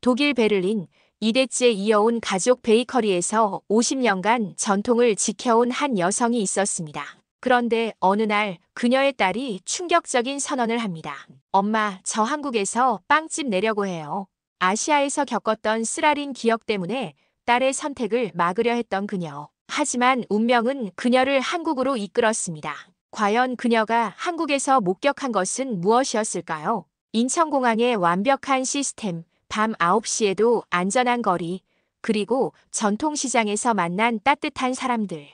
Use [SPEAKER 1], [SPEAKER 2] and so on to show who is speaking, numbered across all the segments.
[SPEAKER 1] 독일 베를린 이대째 이어온 가족 베이커리에서 50년간 전통을 지켜온 한 여성이 있었습니다. 그런데 어느 날 그녀의 딸이 충격적인 선언을 합니다. 엄마, 저 한국에서 빵집 내려고 해요. 아시아에서 겪었던 쓰라린 기억 때문에 딸의 선택을 막으려 했던 그녀. 하지만 운명은 그녀를 한국으로 이끌었습니다. 과연 그녀가 한국에서 목격한 것은 무엇이었을까요? 인천공항의 완벽한 시스템, 밤 9시에도 안전한 거리, 그리고 전통시장에서 만난 따뜻한 사람들.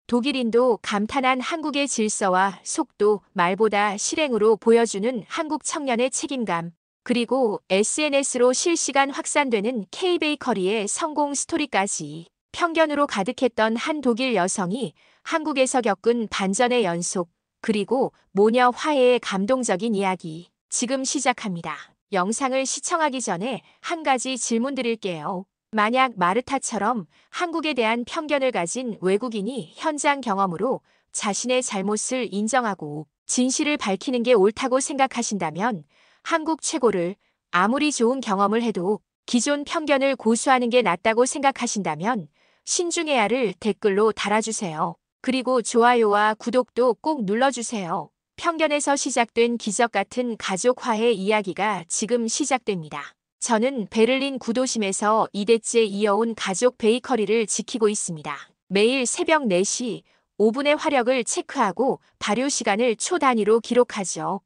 [SPEAKER 1] 독일인도 감탄한 한국의 질서와 속도, 말보다 실행으로 보여주는 한국 청년의 책임감, 그리고 SNS로 실시간 확산되는 K-베이커리의 성공 스토리까지. 편견으로 가득했던 한 독일 여성이 한국에서 겪은 반전의 연속, 그리고 모녀 화해의 감동적인 이야기. 지금 시작합니다. 영상을 시청하기 전에 한 가지 질문 드릴게요. 만약 마르타처럼 한국에 대한 편견을 가진 외국인이 현장 경험으로 자신의 잘못을 인정하고 진실을 밝히는 게 옳다고 생각하신다면 한국 최고를 아무리 좋은 경험을 해도 기존 편견을 고수하는 게 낫다고 생각하신다면 신중해야를 댓글로 달아주세요. 그리고 좋아요와 구독도 꼭 눌러주세요. 편견에서 시작된 기적 같은 가족 화해 이야기가 지금 시작됩니다. 저는 베를린 구도심에서 2대째 이어온 가족 베이커리를 지키고 있습니다. 매일 새벽 4시 5분의 화력을 체크하고 발효 시간을 초 단위로 기록하죠.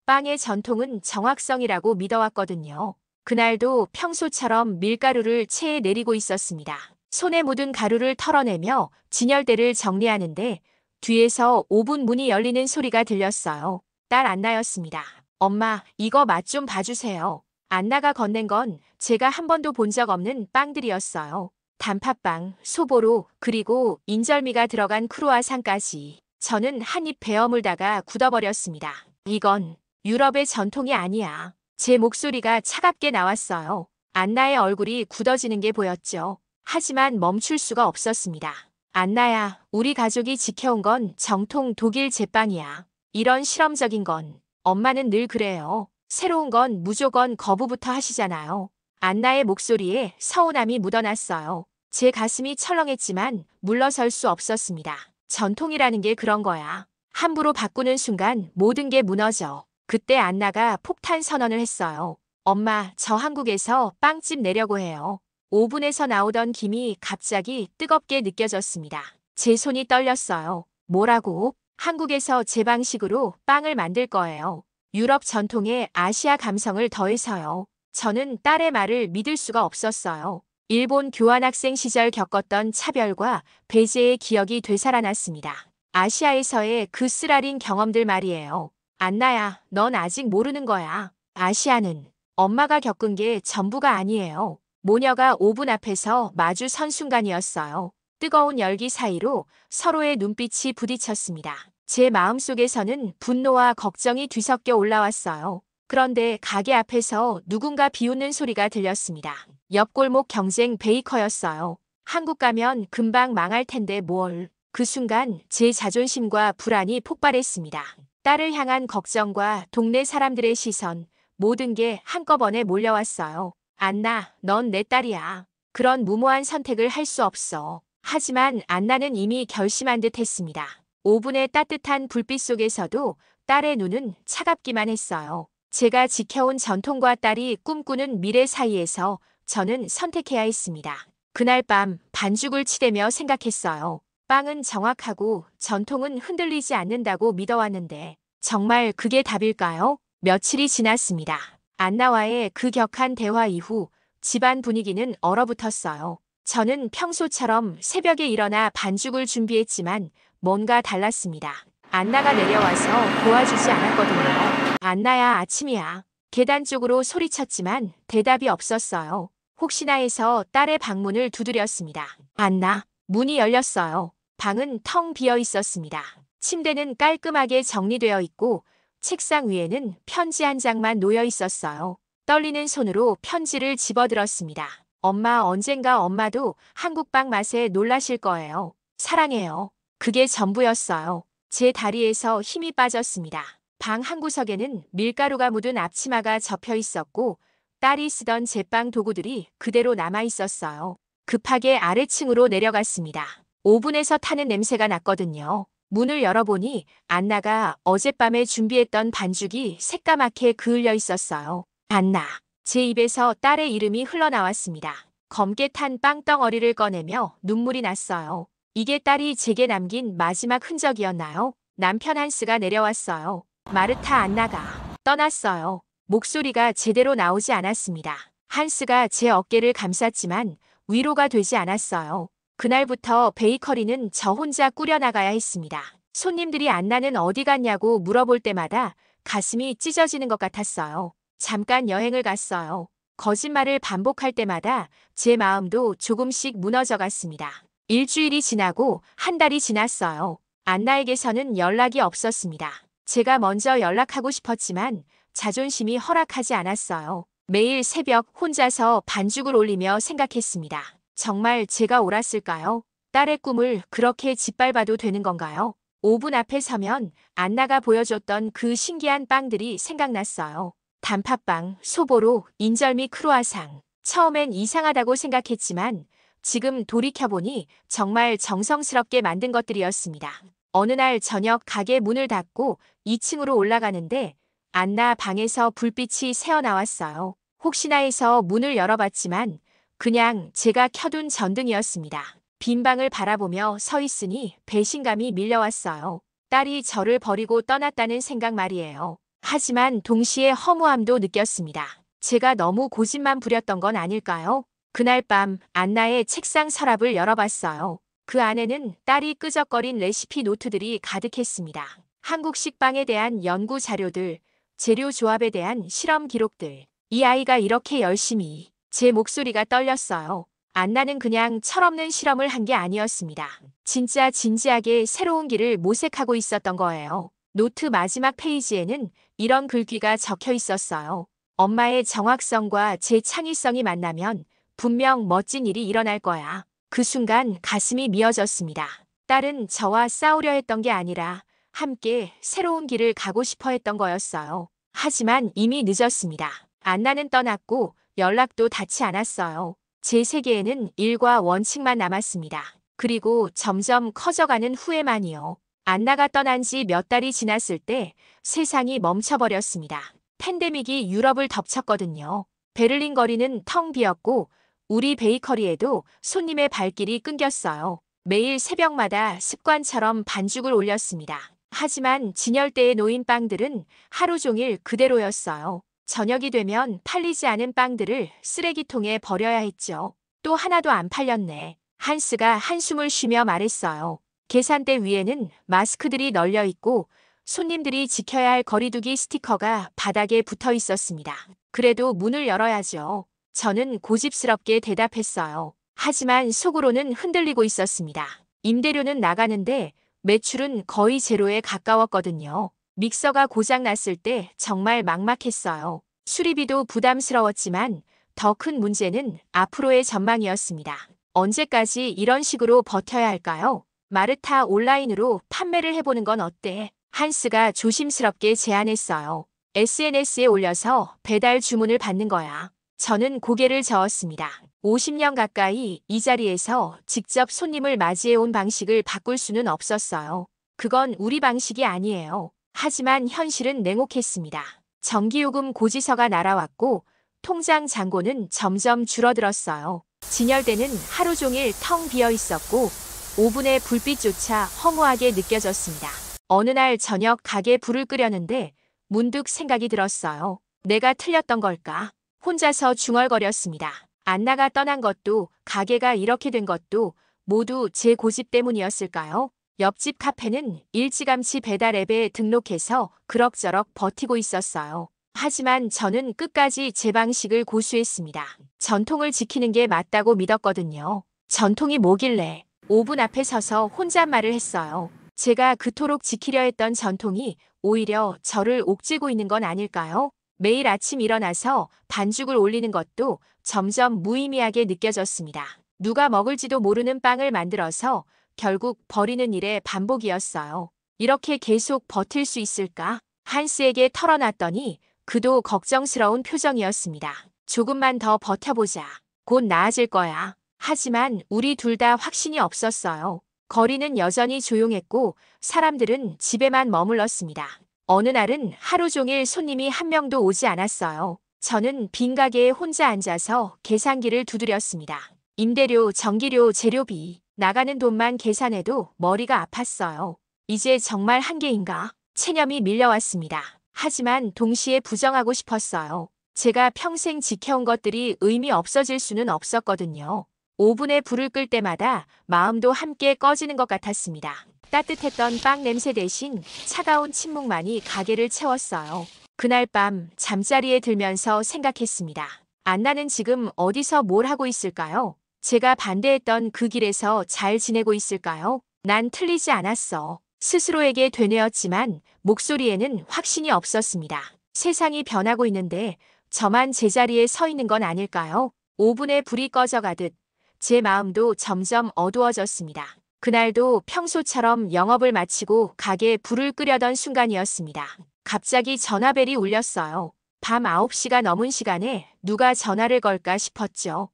[SPEAKER 1] 빵의 전통은 정확성이라고 믿어왔거든요. 그날도 평소처럼 밀가루를 체에 내리고 있었습니다. 손에 묻은 가루를 털어내며 진열대를 정리하는데 뒤에서 오븐 문이 열리는 소리가 들렸어요. 딸 안나였습니다. 엄마, 이거 맛 좀 봐주세요. 안나가 건넨 건 제가 한 번도 본 적 없는 빵들이었어요. 단팥빵, 소보로, 그리고 인절미가 들어간 크루아상까지. 저는 한 입 베어 물다가 굳어버렸습니다. 이건 유럽의 전통이 아니야. 제 목소리가 차갑게 나왔어요. 안나의 얼굴이 굳어지는 게 보였죠. 하지만 멈출 수가 없었습니다. 안나야, 우리 가족이 지켜온 건 정통 독일 제빵이야. 이런 실험적인 건 엄마는 늘 그래요. 새로운 건 무조건 거부부터 하시잖아요. 안나의 목소리에 서운함이 묻어났어요. 제 가슴이 철렁했지만 물러설 수 없었습니다. 전통이라는 게 그런 거야. 함부로 바꾸는 순간 모든 게 무너져. 그때 안나가 폭탄 선언을 했어요. 엄마, 저 한국에서 빵집 내려고 해요. 오븐에서 나오던 김이 갑자기 뜨겁게 느껴졌습니다. 제 손이 떨렸어요. 뭐라고? 한국에서 제 방식으로 빵을 만들 거예요. 유럽 전통에 아시아 감성을 더해서요. 저는 딸의 말을 믿을 수가 없었어요. 일본 교환학생 시절 겪었던 차별과 배제의 기억이 되살아났습니다. 아시아에서의 그 쓰라린 경험들 말이에요. 안나야, 넌 아직 모르는 거야. 아시아는 엄마가 겪은 게 전부가 아니에요. 모녀가 오븐 앞에서 마주 선 순간이었어요. 뜨거운 열기 사이로 서로의 눈빛이 부딪혔습니다. 제 마음속에서는 분노와 걱정이 뒤섞여 올라왔어요. 그런데 가게 앞에서 누군가 비웃는 소리가 들렸습니다. 옆골목 경쟁 베이커였어요. 한국 가면 금방 망할 텐데 뭘. 그 순간 제 자존심과 불안이 폭발했습니다. 딸을 향한 걱정과 동네 사람들의 시선, 모든 게 한꺼번에 몰려왔어요. 안나, 넌 내 딸이야. 그런 무모한 선택을 할 수 없어. 하지만 안나는 이미 결심한 듯 했습니다. 오븐의 따뜻한 불빛 속에서도 딸의 눈은 차갑기만 했어요. 제가 지켜온 전통과 딸이 꿈꾸는 미래 사이에서 저는 선택해야 했습니다. 그날 밤 반죽을 치대며 생각했어요. 빵은 정확하고 전통은 흔들리지 않는다고 믿어왔는데 정말 그게 답일까요? 며칠이 지났습니다. 안나와의 그 격한 대화 이후 집안 분위기는 얼어붙었어요. 저는 평소처럼 새벽에 일어나 반죽을 준비했지만 뭔가 달랐습니다. 안나가 내려와서 도와주지 않았거든요. 안나야, 아침이야. 계단 쪽으로 소리쳤지만 대답이 없었어요. 혹시나 해서 딸의 방문을 두드렸습니다. 안나, 문이 열렸어요. 방은 텅 비어 있었습니다. 침대는 깔끔하게 정리되어 있고 책상 위에는 편지 한 장만 놓여 있었어요. 떨리는 손으로 편지를 집어들었습니다. 엄마, 언젠가 엄마도 한국빵 맛에 놀라실 거예요. 사랑해요. 그게 전부였어요. 제 다리에서 힘이 빠졌습니다. 방 한구석에는 밀가루가 묻은 앞치마가 접혀 있었고 딸이 쓰던 제빵 도구들이 그대로 남아 있었어요. 급하게 아래층으로 내려갔습니다. 오븐에서 타는 냄새가 났거든요. 문을 열어보니 안나가 어젯밤에 준비했던 반죽이 새까맣게 그을려 있었어요. 안나. 제 입에서 딸의 이름이 흘러나왔습니다. 검게 탄 빵덩어리를 꺼내며 눈물이 났어요. 이게 딸이 제게 남긴 마지막 흔적이었나요? 남편 한스가 내려왔어요. 마르타 안나가 떠났어요. 목소리가 제대로 나오지 않았습니다. 한스가 제 어깨를 감쌌지만 위로가 되지 않았어요. 그날부터 베이커리는 저 혼자 꾸려나가야 했습니다. 손님들이 안나는 어디 갔냐고 물어볼 때마다 가슴이 찢어지는 것 같았어요. 잠깐 여행을 갔어요. 거짓말을 반복할 때마다 제 마음도 조금씩 무너져 갔습니다. 일주일이 지나고 한 달이 지났어요. 안나에게서는 연락이 없었습니다. 제가 먼저 연락하고 싶었지만 자존심이 허락하지 않았어요. 매일 새벽 혼자서 반죽을 올리며 생각했습니다. 정말 제가 옳았을까요? 딸의 꿈을 그렇게 짓밟아도 되는 건가요? 오븐 앞에 서면 안나가 보여줬던 그 신기한 빵들이 생각났어요. 단팥빵, 소보로, 인절미 크루아상. 처음엔 이상하다고 생각했지만 지금 돌이켜보니 정말 정성스럽게 만든 것들이었습니다. 어느 날 저녁 가게 문을 닫고 2층으로 올라가는데 안나 방에서 불빛이 새어나왔어요. 혹시나 해서 문을 열어봤지만 그냥 제가 켜둔 전등이었습니다. 빈 방을 바라보며 서 있으니 배신감이 밀려왔어요. 딸이 저를 버리고 떠났다는 생각 말이에요. 하지만 동시에 허무함도 느꼈습니다. 제가 너무 고집만 부렸던 건 아닐까요? 그날 밤 안나의 책상 서랍을 열어봤어요. 그 안에는 딸이 끄적거린 레시피 노트들이 가득했습니다. 한국식 빵에 대한 연구 자료들, 재료 조합에 대한 실험 기록들. 이 아이가 이렇게 열심히. 제 목소리가 떨렸어요. 안나는 그냥 철없는 실험을 한 게 아니었습니다. 진짜 진지하게 새로운 길을 모색하고 있었던 거예요. 노트 마지막 페이지에는 이런 글귀가 적혀 있었어요. 엄마의 정확성과 제 창의성이 만나면 분명 멋진 일이 일어날 거야. 그 순간 가슴이 미어졌습니다. 딸은 저와 싸우려 했던 게 아니라 함께 새로운 길을 가고 싶어 했던 거였어요. 하지만 이미 늦었습니다. 안나는 떠났고 연락도 닿지 않았어요. 제 세계에는 일과 원칙만 남았습니다. 그리고 점점 커져가는 후회만이요. 안나가 떠난 지 몇 달이 지났을 때 세상이 멈춰버렸습니다. 팬데믹이 유럽을 덮쳤거든요. 베를린 거리는 텅 비었고 우리 베이커리에도 손님의 발길이 끊겼어요. 매일 새벽마다 습관처럼 반죽을 올렸습니다. 하지만 진열대에 놓인 빵들은 하루 종일 그대로였어요. 저녁이 되면 팔리지 않은 빵들을 쓰레기통에 버려야 했죠. 또 하나도 안 팔렸네. 한스가 한숨을 쉬며 말했어요. 계산대 위에는 마스크들이 널려 있고 손님들이 지켜야 할 거리두기 스티커가 바닥에 붙어 있었습니다. 그래도 문을 열어야죠. 저는 고집스럽게 대답했어요. 하지만 속으로는 흔들리고 있었습니다. 임대료는 나가는데 매출은 거의 제로에 가까웠거든요. 믹서가 고장났을 때 정말 막막했어요. 수리비도 부담스러웠지만 더 큰 문제는 앞으로의 전망이었습니다. 언제까지 이런 식으로 버텨야 할까요? 마르타 온라인으로 판매를 해보는 건 어때? 한스가 조심스럽게 제안했어요. SNS에 올려서 배달 주문을 받는 거야. 저는 고개를 저었습니다. 50년 가까이 이 자리에서 직접 손님을 맞이해온 방식을 바꿀 수는 없었어요. 그건 우리 방식이 아니에요. 하지만 현실은 냉혹했습니다. 전기요금 고지서가 날아왔고 통장 잔고는 점점 줄어들었어요. 진열대는 하루 종일 텅 비어 있었고 오븐의 불빛조차 허무하게 느껴졌습니다. 어느 날 저녁 가게 불을 끄려는데 문득 생각이 들었어요. 내가 틀렸던 걸까? 혼자서 중얼거렸습니다. 안나가 떠난 것도 가게가 이렇게 된 것도 모두 제 고집 때문이었을까요? 옆집 카페는 일찌감치 배달 앱에 등록해서 그럭저럭 버티고 있었어요. 하지만 저는 끝까지 제 방식을 고수했습니다. 전통을 지키는 게 맞다고 믿었거든요. 전통이 뭐길래? 오븐 앞에 서서 혼잣말을 했어요. 제가 그토록 지키려 했던 전통이 오히려 저를 옥죄고 있는 건 아닐까요? 매일 아침 일어나서 반죽을 올리는 것도 점점 무의미하게 느껴졌습니다. 누가 먹을지도 모르는 빵을 만들어서 결국 버리는 일의 반복이었어요. 이렇게 계속 버틸 수 있을까? 한스에게 털어놨더니 그도 걱정스러운 표정이었습니다. 조금만 더 버텨보자. 곧 나아질 거야. 하지만 우리 둘 다 확신이 없었어요. 거리는 여전히 조용했고 사람들은 집에만 머물렀습니다. 어느 날은 하루 종일 손님이 한 명도 오지 않았어요. 저는 빈 가게에 혼자 앉아서 계산기를 두드렸습니다. 임대료, 전기료, 재료비, 나가는 돈만 계산해도 머리가 아팠어요. 이제 정말 한계인가? 체념이 밀려왔습니다. 하지만 동시에 부정하고 싶었어요. 제가 평생 지켜온 것들이 의미 없어질 수는 없었거든요. 오븐에 불을 끌 때마다 마음도 함께 꺼지는 것 같았습니다. 따뜻했던 빵 냄새 대신 차가운 침묵만이 가게를 채웠어요. 그날 밤 잠자리에 들면서 생각했습니다. 안나는 지금 어디서 뭘 하고 있을까요? 제가 반대했던 그 길에서 잘 지내고 있을까요? 난 틀리지 않았어. 스스로에게 되뇌었지만 목소리에는 확신이 없었습니다. 세상이 변하고 있는데 저만 제자리에 서 있는 건 아닐까요? 오븐에 불이 꺼져가듯 제 마음도 점점 어두워졌습니다. 그날도 평소처럼 영업을 마치고 가게에 불을 끄려던 순간이었습니다. 갑자기 전화벨이 울렸어요. 밤 9시가 넘은 시간에 누가 전화를 걸까 싶었죠.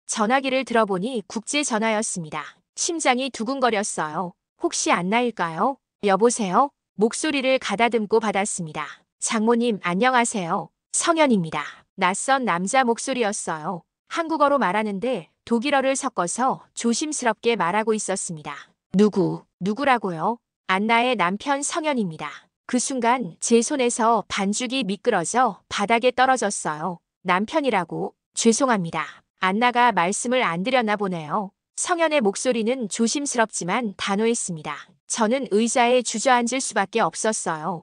[SPEAKER 1] 전화기를 들어보니 국제전화였습니다. 심장이 두근거렸어요. 혹시 안나일까요? 여보세요? 목소리를 가다듬고 받았습니다. 장모님 안녕하세요. 성현입니다. 낯선 남자 목소리였어요. 한국어로 말하는데 독일어를 섞어서 조심스럽게 말하고 있었습니다. 누구라고요? 안나의 남편 성현입니다. 그 순간 제 손에서 반죽이 미끄러져 바닥에 떨어졌어요. 남편이라고? 죄송합니다. 안나가 말씀을 안 드렸나 보네요. 성현의 목소리는 조심스럽지만 단호했습니다. 저는 의자에 주저앉을 수밖에 없었어요.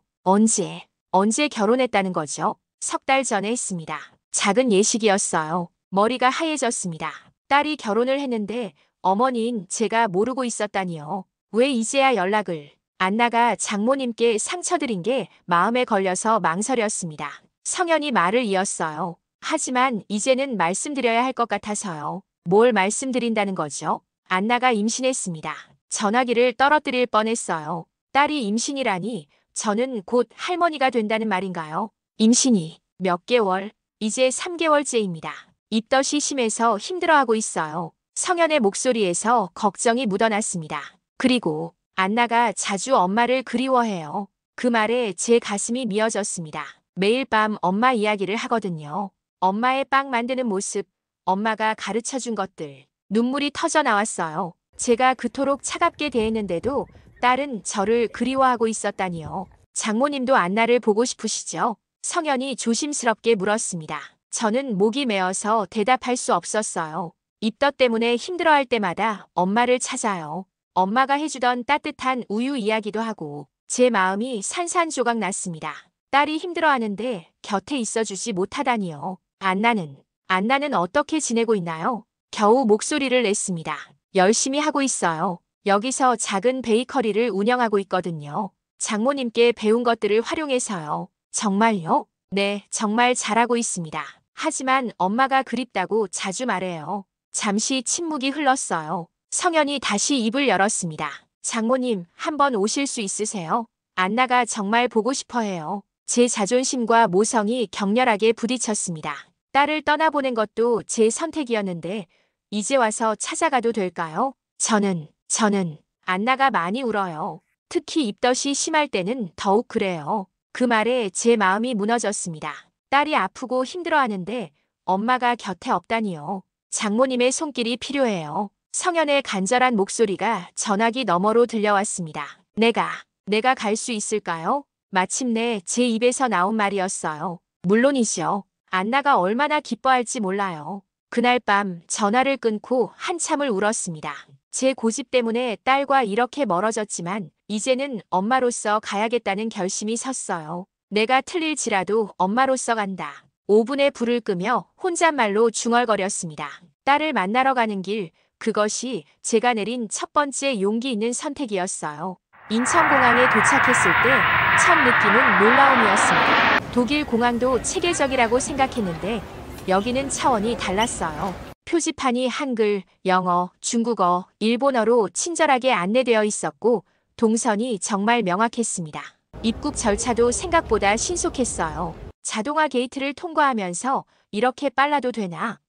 [SPEAKER 1] 언제 결혼했다는 거죠? 석 달 전에 했습니다. 작은 예식이었어요. 머리가 하얘졌습니다. 딸이 결혼을 했는데 어머니인 제가 모르고 있었다니요. 왜 이제야 연락을? 안나가 장모님께 상처드린 게 마음에 걸려서 망설였습니다. 성현이 말을 이었어요. 하지만 이제는 말씀드려야 할 것 같아서요. 뭘 말씀드린다는 거죠? 안나가 임신했습니다. 전화기를 떨어뜨릴 뻔했어요. 딸이 임신이라니 저는 곧 할머니가 된다는 말인가요? 임신이 몇 개월? 이제 3개월째입니다. 입덧이 심해서 힘들어하고 있어요. 성현의 목소리에서 걱정이 묻어났습니다. 그리고 안나가 자주 엄마를 그리워해요. 그 말에 제 가슴이 미어졌습니다. 매일 밤 엄마 이야기를 하거든요. 엄마의 빵 만드는 모습, 엄마가 가르쳐준 것들. 눈물이 터져 나왔어요. 제가 그토록 차갑게 대했는데도 딸은 저를 그리워하고 있었다니요. 장모님도 안나를 보고 싶으시죠? 성현이 조심스럽게 물었습니다. 저는 목이 메어서 대답할 수 없었어요. 입덧 때문에 힘들어할 때마다 엄마를 찾아요. 엄마가 해주던 따뜻한 우유 이야기도 하고 제 마음이 산산조각 났습니다. 딸이 힘들어하는데 곁에 있어주지 못하다니요. 안나는 어떻게 지내고 있나요? 겨우 목소리를 냈습니다. 열심히 하고 있어요. 여기서 작은 베이커리를 운영하고 있거든요. 장모님께 배운 것들을 활용해서요. 정말요? 네, 정말 잘하고 있습니다. 하지만 엄마가 그립다고 자주 말해요. 잠시 침묵이 흘렀어요. 성현이 다시 입을 열었습니다. 장모님, 한번 오실 수 있으세요? 안나가 정말 보고 싶어해요. 제 자존심과 모성이 격렬하게 부딪혔습니다. 딸을 떠나보낸 것도 제 선택이었는데 이제 와서 찾아가도 될까요? 저는 안나가 많이 울어요. 특히 입덧이 심할 때는 더욱 그래요. 그 말에 제 마음이 무너졌습니다. 딸이 아프고 힘들어하는데 엄마가 곁에 없다니요. 장모님의 손길이 필요해요. 성현의 간절한 목소리가 전화기 너머로 들려왔습니다. 내가 갈 수 있을까요? 마침내 제 입에서 나온 말이었어요. 물론이죠. 안나가 얼마나 기뻐할지 몰라요. 그날 밤 전화를 끊고 한참을 울었습니다. 제 고집 때문에 딸과 이렇게 멀어졌지만 이제는 엄마로서 가야겠다는 결심이 섰어요. 내가 틀릴지라도 엄마로서 간다. 오븐에 불을 끄며 혼잣말로 중얼거렸습니다. 딸을 만나러 가는 길, 그것이 제가 내린 첫 번째 용기 있는 선택이었어요. 인천공항에 도착했을 때 첫 느낌은 놀라움이었습니다. 독일 공항도 체계적이라고 생각했는데 여기는 차원이 달랐어요. 표지판이 한글, 영어, 중국어, 일본어로 친절하게 안내되어 있었고 동선이 정말 명확했습니다. 입국 절차도 생각보다 신속했어요. 자동화 게이트를 통과하면서 이렇게 빨라도 되나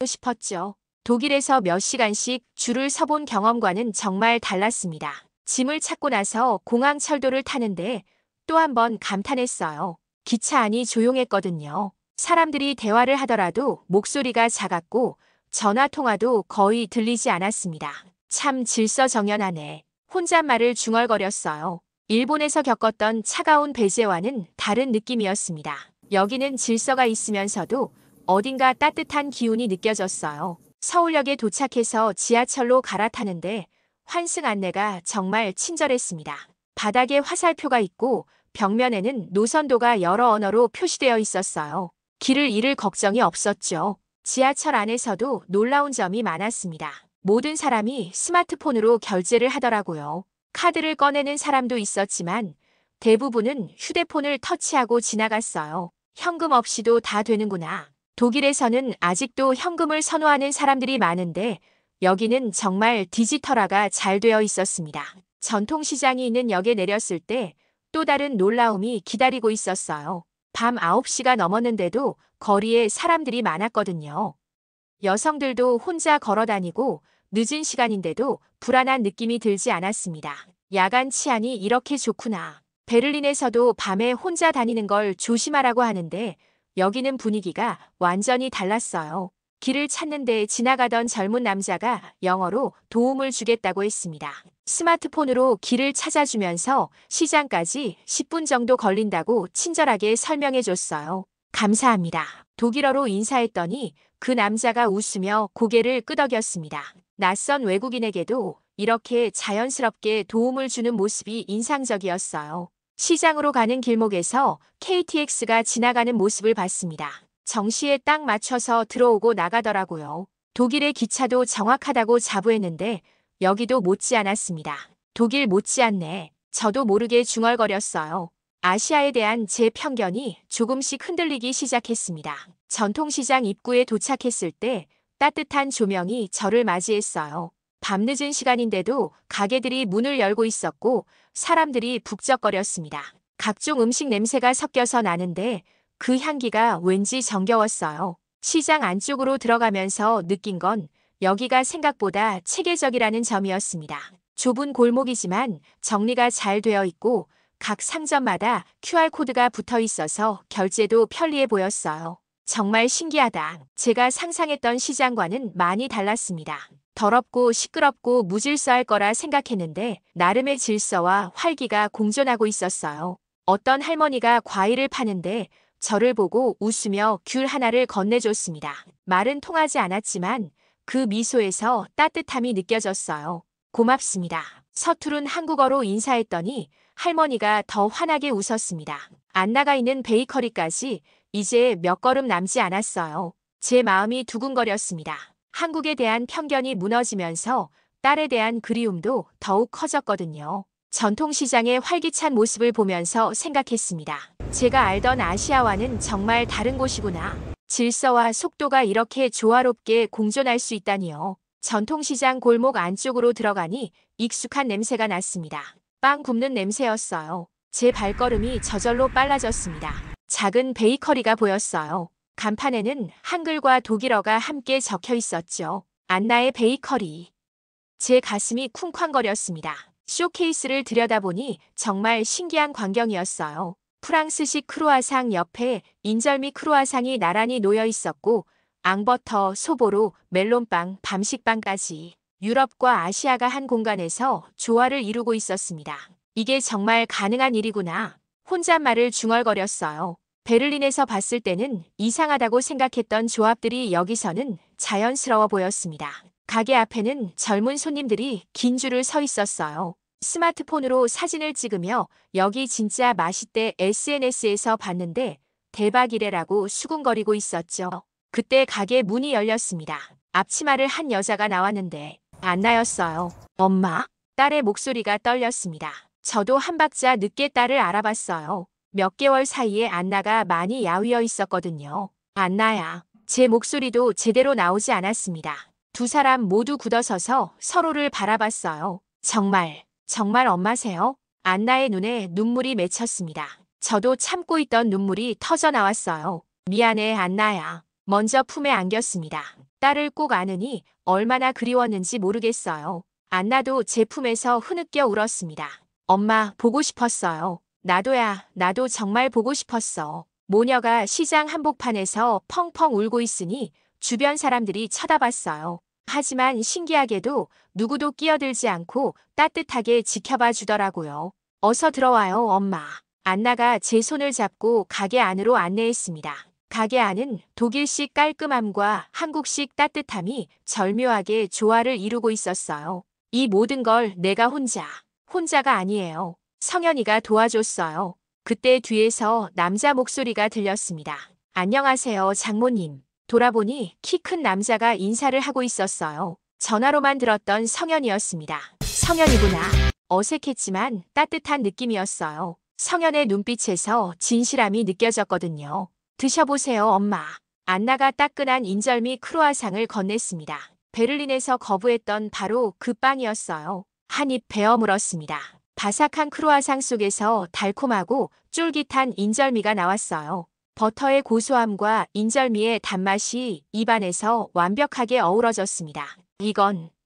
[SPEAKER 1] 싶었죠. 독일에서 몇 시간씩 줄을 서본 경험과는 정말 달랐습니다. 짐을 찾고 나서 공항 철도를 타는데 또 한 번 감탄했어요. 기차 안이 조용했거든요. 사람들이 대화를 하더라도 목소리가 작았고 전화 통화도 거의 들리지 않았습니다. 참 질서정연하네. 혼잣말을 중얼거렸어요. 일본에서 겪었던 차가운 배제와는 다른 느낌이었습니다. 여기는 질서가 있으면서도 어딘가 따뜻한 기운이 느껴졌어요. 서울역에 도착해서 지하철로 갈아타는데 환승 안내가 정말 친절했습니다. 바닥에 화살표가 있고 벽면에는 노선도가 여러 언어로 표시되어 있었어요. 길을 잃을 걱정이 없었죠. 지하철 안에서도 놀라운 점이 많았습니다. 모든 사람이 스마트폰으로 결제를 하더라고요. 카드를 꺼내는 사람도 있었지만 대부분은 휴대폰을 터치하고 지나갔어요. 현금 없이도 다 되는구나. 독일에서는 아직도 현금을 선호하는 사람들이 많은데 여기는 정말 디지털화가 잘 되어 있었습니다. 전통시장이 있는 역에 내렸을 때 또 다른 놀라움이 기다리고 있었어요. 밤 9시가 넘었는데도 거리에 사람들이 많았거든요. 여성들도 혼자 걸어다니고 늦은 시간인데도 불안한 느낌이 들지 않았습니다. 야간 치안이 이렇게 좋구나. 베를린에서도 밤에 혼자 다니는 걸 조심하라고 하는데 여기는 분위기가 완전히 달랐어요. 길을 찾는데 지나가던 젊은 남자가 영어로 도움을 주겠다고 했습니다. 스마트폰으로 길을 찾아주면서 시장까지 10분 정도 걸린다고 친절하게 설명해줬어요. 감사합니다. 독일어로 인사했더니 그 남자가 웃으며 고개를 끄덕였습니다. 낯선 외국인에게도 이렇게 자연스럽게 도움을 주는 모습이 인상적이었어요. 시장으로 가는 길목에서 KTX가 지나가는 모습을 봤습니다. 정시에 딱 맞춰서 들어오고 나가더라고요. 독일의 기차도 정확하다고 자부했는데 여기도 못지않았습니다. 독일 못지않네. 저도 모르게 중얼거렸어요. 아시아에 대한 제 편견이 조금씩 흔들리기 시작했습니다. 전통시장 입구에 도착했을 때 따뜻한 조명이 저를 맞이했어요. 밤늦은 시간인데도 가게들이 문을 열고 있었고 사람들이 북적거렸습니다. 각종 음식 냄새가 섞여서 나는데 그 향기가 왠지 정겨웠어요. 시장 안쪽으로 들어가면서 느낀 건 여기가 생각보다 체계적이라는 점이었습니다. 좁은 골목이지만 정리가 잘 되어 있고 각 상점마다 QR코드가 붙어 있어서 결제도 편리해 보였어요. 정말 신기하다. 제가 상상했던 시장과는 많이 달랐습니다. 더럽고 시끄럽고 무질서할 거라 생각했는데 나름의 질서와 활기가 공존하고 있었어요. 어떤 할머니가 과일을 파는데 저를 보고 웃으며 귤 하나를 건네줬습니다. 말은 통하지 않았지만 그 미소에서 따뜻함이 느껴졌어요. 고맙습니다. 서투른 한국어로 인사했더니 할머니가 더 환하게 웃었습니다. 안나가 있는 베이커리까지 이제 몇 걸음 남지 않았어요. 제 마음이 두근거렸습니다. 한국에 대한 편견이 무너지면서 딸에 대한 그리움도 더욱 커졌거든요. 전통시장의 활기찬 모습을 보면서 생각했습니다. 제가 알던 아시아와는 정말 다른 곳이구나. 질서와 속도가 이렇게 조화롭게 공존할 수 있다니요. 전통시장 골목 안쪽으로 들어가니 익숙한 냄새가 났습니다. 빵 굽는 냄새였어요. 제 발걸음이 저절로 빨라졌습니다. 작은 베이커리가 보였어요. 간판에는 한글과 독일어가 함께 적혀 있었죠. 안나의 베이커리. 제 가슴이 쿵쾅거렸습니다. 쇼케이스를 들여다보니 정말 신기한 광경이었어요. 프랑스식 크루아상 옆에 인절미 크루아상이 나란히 놓여 있었고 앙버터, 소보로, 멜론빵, 밤식빵까지 유럽과 아시아가 한 공간에서 조화를 이루고 있었습니다. 이게 정말 가능한 일이구나. 혼잣말을 중얼거렸어요. 베를린에서 봤을 때는 이상하다고 생각했던 조합들이 여기서는 자연스러워 보였습니다. 가게 앞에는 젊은 손님들이 긴 줄을 서 있었어요. 스마트폰으로 사진을 찍으며 여기 진짜 맛있대 SNS에서 봤는데 대박이래라고 수군거리고 있었죠. 그때 가게 문이 열렸습니다. 앞치마를 한 여자가 나왔는데 안나였어요. 엄마? 딸의 목소리가 떨렸습니다. 저도 한 박자 늦게 딸을 알아봤어요. 몇 개월 사이에 안나가 많이 야위어 있었거든요. 안나야. 제 목소리도 제대로 나오지 않았습니다. 두 사람 모두 굳어서서 서로를 바라봤어요. 정말 엄마세요? 안나의 눈에 눈물이 맺혔습니다. 저도 참고 있던 눈물이 터져 나왔어요. 미안해, 안나야. 먼저 품에 안겼습니다. 딸을 꼭 아느니 얼마나 그리웠는지 모르겠어요. 안나도 제 품에서 흐느껴 울었습니다. 엄마, 보고 싶었어요. 나도 정말 보고 싶었어. 모녀가 시장 한복판에서 펑펑 울고 있으니 주변 사람들이 쳐다봤어요. 하지만 신기하게도 누구도 끼어들지 않고 따뜻하게 지켜봐 주더라고요. 어서 들어와요, 엄마. 안나가 제 손을 잡고 가게 안으로 안내했습니다. 가게 안은 독일식 깔끔함과 한국식 따뜻함이 절묘하게 조화를 이루고 있었어요. 이 모든 걸 내가 혼자가 아니에요. 성현이가 도와줬어요. 그때 뒤에서 남자 목소리가 들렸습니다. 안녕하세요, 장모님. 돌아보니 키 큰 남자가 인사를 하고 있었어요. 전화로만 들었던 성현이었습니다. 성현이구나. 어색했지만 따뜻한 느낌이었어요. 성현의 눈빛에서 진실함이 느껴졌거든요. 드셔보세요, 엄마. 안나가 따끈한 인절미 크로아상을 건넸습니다. 베를린에서 거부했던 바로 그 빵이었어요. 한 입 베어 물었습니다. 바삭한 크로아상 속에서 달콤하고 쫄깃한 인절미가 나왔어요. 버터의 고소함과 인절미의 단맛이 입안에서 완벽하게 어우러졌습니다.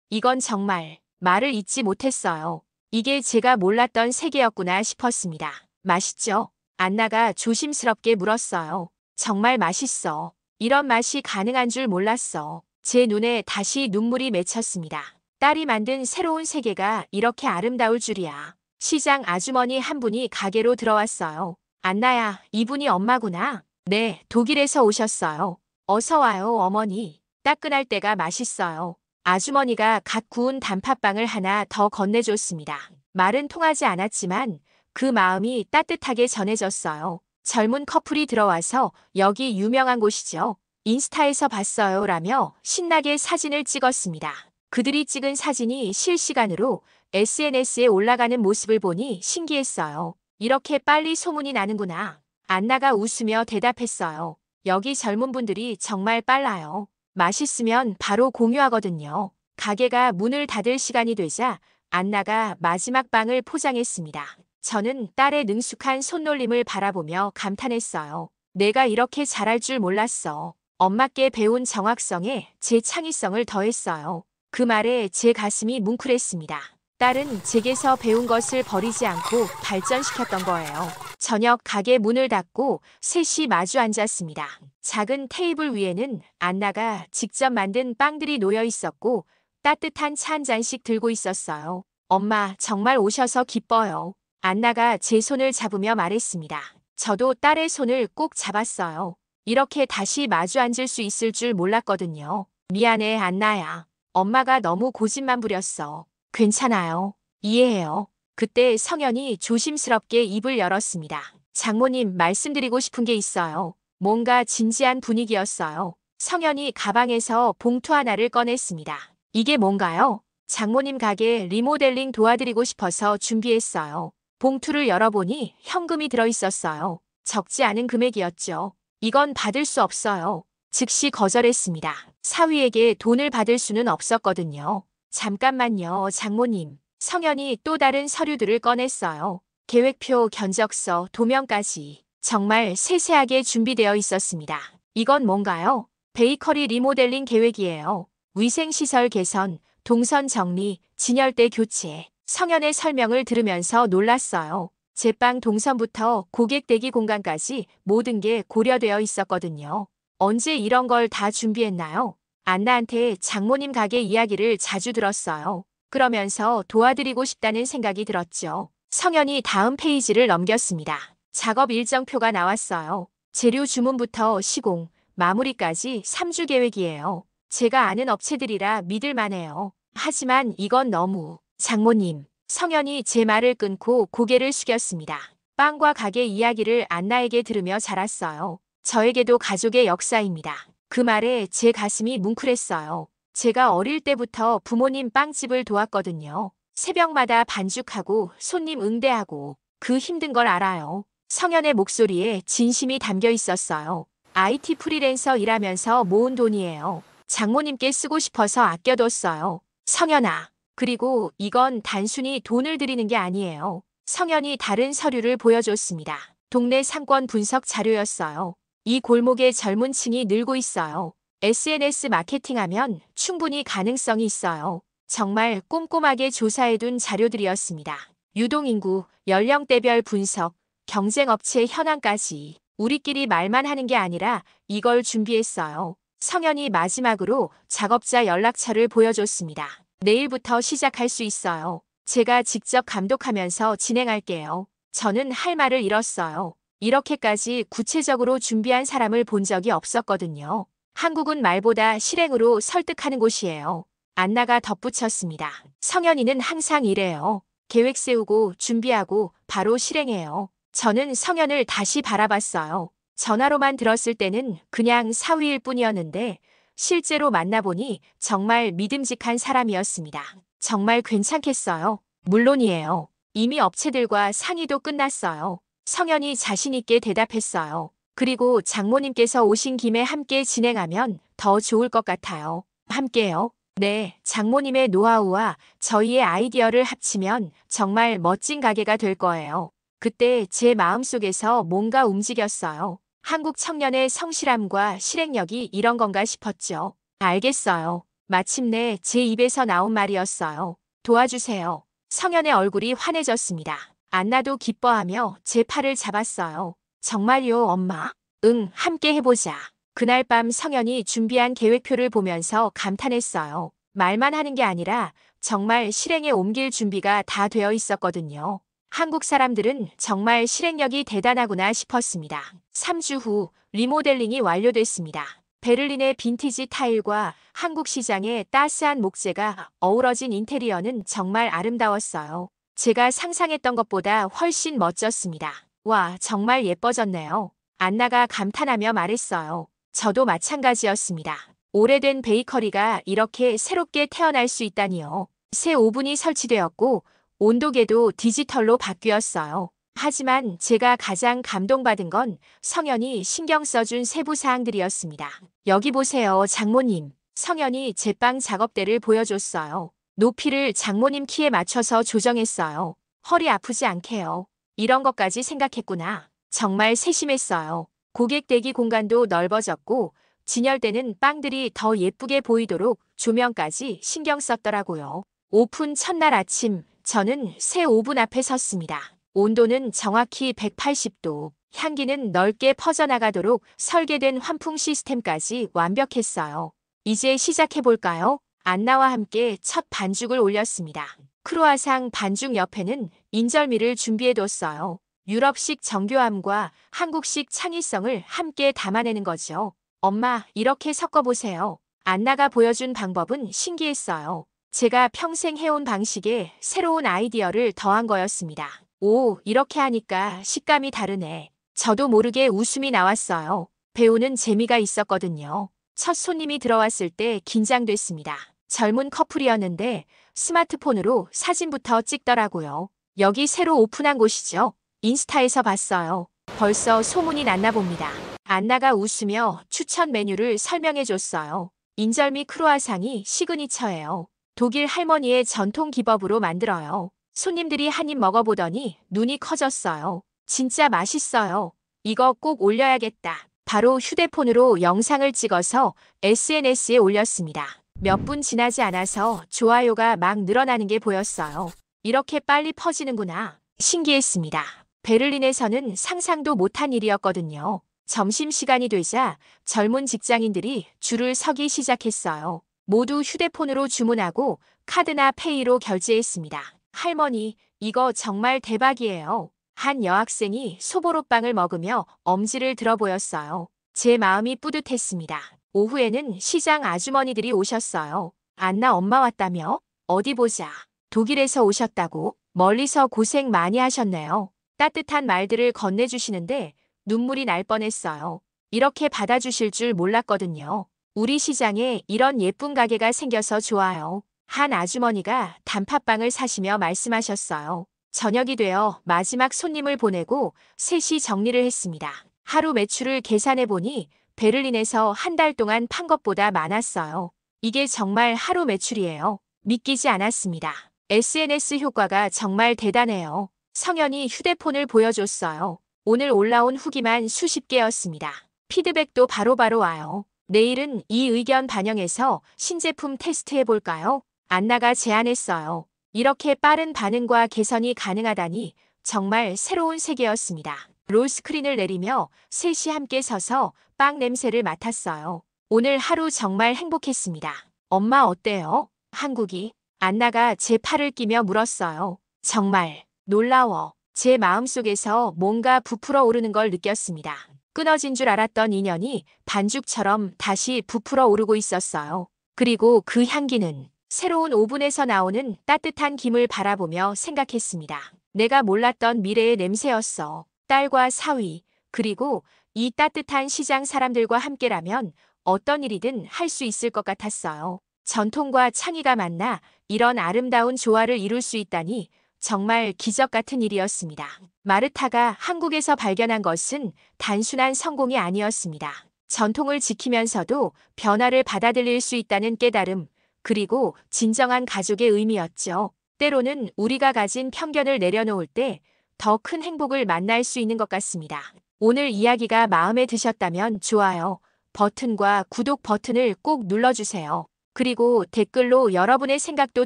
[SPEAKER 1] 이건 정말 말을 잇지 못했어요. 이게 제가 몰랐던 세계였구나 싶었습니다. 맛있죠? 안나가 조심스럽게 물었어요. 정말 맛있어. 이런 맛이 가능한 줄 몰랐어. 제 눈에 다시 눈물이 맺혔습니다. 딸이 만든 새로운 세계가 이렇게 아름다울 줄이야. 시장 아주머니 한 분이 가게로 들어왔어요. 안나야, 이분이 엄마구나. 네, 독일에서 오셨어요. 어서 와요, 어머니. 따끈할 때가 맛있어요. 아주머니가 갓 구운 단팥빵을 하나 더 건네줬습니다. 말은 통하지 않았지만 그 마음이 따뜻하게 전해졌어요. 젊은 커플이 들어와서 여기 유명한 곳이죠. 인스타에서 봤어요 라며 신나게 사진을 찍었습니다. 그들이 찍은 사진이 실시간으로 SNS에 올라가는 모습을 보니 신기했어요. 이렇게 빨리 소문이 나는구나. 안나가 웃으며 대답했어요. 여기 젊은 분들이 정말 빨라요. 맛있으면 바로 공유하거든요. 가게가 문을 닫을 시간이 되자 안나가 마지막 빵을 포장했습니다. 저는 딸의 능숙한 손놀림을 바라보며 감탄했어요. 내가 이렇게 잘할 줄 몰랐어. 엄마께 배운 정확성에 제 창의성을 더했어요. 그 말에 제 가슴이 뭉클했습니다. 딸은 제게서 배운 것을 버리지 않고 발전시켰던 거예요. 저녁 가게 문을 닫고 셋이 마주 앉았습니다. 작은 테이블 위에는 안나가 직접 만든 빵들이 놓여 있었고 따뜻한 차 한 잔씩 들고 있었어요. 엄마, 정말 오셔서 기뻐요. 안나가 제 손을 잡으며 말했습니다. 저도 딸의 손을 꼭 잡았어요. 이렇게 다시 마주 앉을 수 있을 줄 몰랐거든요. 미안해, 안나야. 엄마가 너무 고집만 부렸어. 괜찮아요. 이해해요. 그때 성현이 조심스럽게 입을 열었습니다. 장모님, 말씀드리고 싶은 게 있어요. 뭔가 진지한 분위기였어요. 성현이 가방에서 봉투 하나를 꺼냈습니다. 이게 뭔가요? 장모님 가게 리모델링 도와드리고 싶어서 준비했어요. 봉투를 열어보니 현금이 들어있었어요. 적지 않은 금액이었죠. 이건 받을 수 없어요. 즉시 거절했습니다. 사위에게 돈을 받을 수는 없었거든요. 잠깐만요, 장모님. 성현이 또 다른 서류들을 꺼냈어요. 계획표, 견적서, 도면까지. 정말 세세하게 준비되어 있었습니다. 이건 뭔가요? 베이커리 리모델링 계획이에요. 위생시설 개선, 동선 정리, 진열대 교체. 성현의 설명을 들으면서 놀랐어요. 제빵 동선부터 고객 대기 공간까지 모든 게 고려되어 있었거든요. 언제 이런 걸 다 준비했나요? 안나한테 장모님 가게 이야기를 자주 들었어요. 그러면서 도와드리고 싶다는 생각이 들었죠. 성현이 다음 페이지를 넘겼습니다. 작업 일정표가 나왔어요. 재료 주문부터 시공, 마무리까지 3주 계획이에요. 제가 아는 업체들이라 믿을만해요. 하지만 이건 너무... 장모님, 성현이 제 말을 끊고 고개를 숙였습니다. 빵과 가게 이야기를 안나에게 들으며 자랐어요. 저에게도 가족의 역사입니다. 그 말에 제 가슴이 뭉클했어요. 제가 어릴 때부터 부모님 빵집을 도왔거든요. 새벽마다 반죽하고 손님 응대하고 그 힘든 걸 알아요. 성현의 목소리에 진심이 담겨 있었어요. IT 프리랜서 일하면서 모은 돈이에요. 장모님께 쓰고 싶어서 아껴뒀어요. 성현아. 그리고 이건 단순히 돈을 드리는 게 아니에요. 성현이 다른 서류를 보여줬습니다. 동네 상권 분석 자료였어요. 이 골목의 젊은 층이 늘고 있어요. SNS 마케팅하면 충분히 가능성이 있어요. 정말 꼼꼼하게 조사해둔 자료들이었습니다. 유동인구, 연령대별 분석, 경쟁업체 현황까지 우리끼리 말만 하는 게 아니라 이걸 준비했어요. 성현이 마지막으로 작업자 연락처를 보여줬습니다. 내일부터 시작할 수 있어요. 제가 직접 감독하면서 진행할게요. 저는 할 말을 잃었어요. 이렇게까지 구체적으로 준비한 사람을 본 적이 없었거든요. 한국은 말보다 실행으로 설득하는 곳이에요. 안나가 덧붙였습니다. 성현이는 항상 이래요. 계획 세우고 준비하고 바로 실행해요. 저는 성현을 다시 바라봤어요. 전화로만 들었을 때는 그냥 사위일 뿐이었는데 실제로 만나보니 정말 믿음직한 사람이었습니다. 정말 괜찮겠어요? 물론이에요. 이미 업체들과 상의도 끝났어요. 성현이 자신 있게 대답했어요. 그리고 장모님께서 오신 김에 함께 진행하면 더 좋을 것 같아요. 함께요? 네, 장모님의 노하우와 저희의 아이디어를 합치면 정말 멋진 가게가 될 거예요. 그때 제 마음속에서 뭔가 움직였어요. 한국 청년의 성실함과 실행력이 이런 건가 싶었죠. 알겠어요. 마침내 제 입에서 나온 말이었어요. 도와주세요. 성현의 얼굴이 환해졌습니다. 안나도 기뻐하며 제 팔을 잡았어요. 정말요, 엄마? 응, 함께 해보자. 그날 밤 성현이 준비한 계획표를 보면서 감탄했어요. 말만 하는 게 아니라 정말 실행에 옮길 준비가 다 되어 있었거든요. 한국 사람들은 정말 실행력이 대단하구나 싶었습니다. 3주 후 리모델링이 완료됐습니다. 베를린의 빈티지 타일과 한국 시장의 따스한 목재가 어우러진 인테리어는 정말 아름다웠어요. 제가 상상했던 것보다 훨씬 멋졌습니다. 와, 정말 예뻐졌네요. 안나가 감탄하며 말했어요. 저도 마찬가지였습니다. 오래된 베이커리가 이렇게 새롭게 태어날 수 있다니요. 새 오븐이 설치되었고 온도계도 디지털로 바뀌었어요. 하지만 제가 가장 감동받은 건 성현이 신경 써준 세부 사항들이었습니다. 여기 보세요, 장모님. 성현이 제빵 작업대를 보여줬어요. 높이를 장모님 키에 맞춰서 조정했어요. 허리 아프지 않게요. 이런 것까지 생각했구나. 정말 세심했어요. 고객 대기 공간도 넓어졌고 진열되는 빵들이 더 예쁘게 보이도록 조명까지 신경 썼더라고요. 오픈 첫날 아침 저는 새 오븐 앞에 섰습니다. 온도는 정확히 180도, 향기는 넓게 퍼져나가도록 설계된 환풍 시스템까지 완벽했어요. 이제 시작해볼까요? 안나와 함께 첫 반죽을 올렸습니다. 크루아상 반죽 옆에는 인절미를 준비해뒀어요. 유럽식 정교함과 한국식 창의성을 함께 담아내는 거죠. 엄마, 이렇게 섞어보세요. 안나가 보여준 방법은 신기했어요. 제가 평생 해온 방식에 새로운 아이디어를 더한 거였습니다. 오, 이렇게 하니까 식감이 다르네. 저도 모르게 웃음이 나왔어요. 배우는 재미가 있었거든요. 첫 손님이 들어왔을 때 긴장됐습니다. 젊은 커플이었는데 스마트폰으로 사진부터 찍더라고요. 여기 새로 오픈한 곳이죠? 인스타에서 봤어요. 벌써 소문이 났나 봅니다. 안나가 웃으며 추천 메뉴를 설명해줬어요. 인절미 크루아상이 시그니처예요. 독일 할머니의 전통 기법으로 만들어요. 손님들이 한 입 먹어보더니 눈이 커졌어요. 진짜 맛있어요. 이거 꼭 올려야겠다. 바로 휴대폰으로 영상을 찍어서 SNS에 올렸습니다. 몇 분 지나지 않아서 좋아요가 막 늘어나는 게 보였어요. 이렇게 빨리 퍼지는구나. 신기했습니다. 베를린에서는 상상도 못한 일이었거든요. 점심시간이 되자 젊은 직장인들이 줄을 서기 시작했어요. 모두 휴대폰으로 주문하고 카드나 페이로 결제했습니다. 할머니, 이거 정말 대박이에요. 한 여학생이 소보로빵을 먹으며 엄지를 들어 보였어요. 제 마음이 뿌듯했습니다. 오후에는 시장 아주머니들이 오셨어요. 안나 엄마 왔다며? 어디 보자. 독일에서 오셨다고? 멀리서 고생 많이 하셨네요. 따뜻한 말들을 건네주시는데 눈물이 날 뻔했어요. 이렇게 받아주실 줄 몰랐거든요. 우리 시장에 이런 예쁜 가게가 생겨서 좋아요. 한 아주머니가 단팥빵을 사시며 말씀하셨어요. 저녁이 되어 마지막 손님을 보내고 셋이 정리를 했습니다. 하루 매출을 계산해보니 베를린에서 한 달 동안 판 것보다 많았어요. 이게 정말 하루 매출이에요. 믿기지 않았습니다. SNS 효과가 정말 대단해요. 성현이 휴대폰을 보여줬어요. 오늘 올라온 후기만 수십 개였습니다. 피드백도 바로바로 와요. 내일은 이 의견 반영해서 신제품 테스트해볼까요? 안나가 제안했어요. 이렇게 빠른 반응과 개선이 가능하다니 정말 새로운 세계였습니다. 롤스크린을 내리며 셋이 함께 서서 빵 냄새를 맡았어요. 오늘 하루 정말 행복했습니다. 엄마 어때요? 한국이. 안나가 제 팔을 끼며 물었어요. 정말 놀라워. 제 마음속에서 뭔가 부풀어 오르는 걸 느꼈습니다. 끊어진 줄 알았던 인연이 반죽처럼 다시 부풀어 오르고 있었어요. 그리고 그 향기는 새로운 오븐에서 나오는 따뜻한 김을 바라보며 생각했습니다. 내가 몰랐던 미래의 냄새였어. 딸과 사위, 그리고 이 따뜻한 시장 사람들과 함께라면 어떤 일이든 할 수 있을 것 같았어요. 전통과 창의가 만나 이런 아름다운 조화를 이룰 수 있다니 정말 기적 같은 일이었습니다. 마르타가 한국에서 발견한 것은 단순한 성공이 아니었습니다. 전통을 지키면서도 변화를 받아들일 수 있다는 깨달음, 그리고 진정한 가족의 의미였죠. 때로는 우리가 가진 편견을 내려놓을 때 더 큰 행복을 만날 수 있는 것 같습니다. 오늘 이야기가 마음에 드셨다면 좋아요 버튼과 구독 버튼을 꼭 눌러주세요. 그리고 댓글로 여러분의 생각도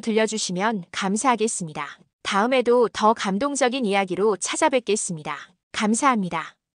[SPEAKER 1] 들려주시면 감사하겠습니다. 다음에도 더 감동적인 이야기로 찾아뵙겠습니다. 감사합니다.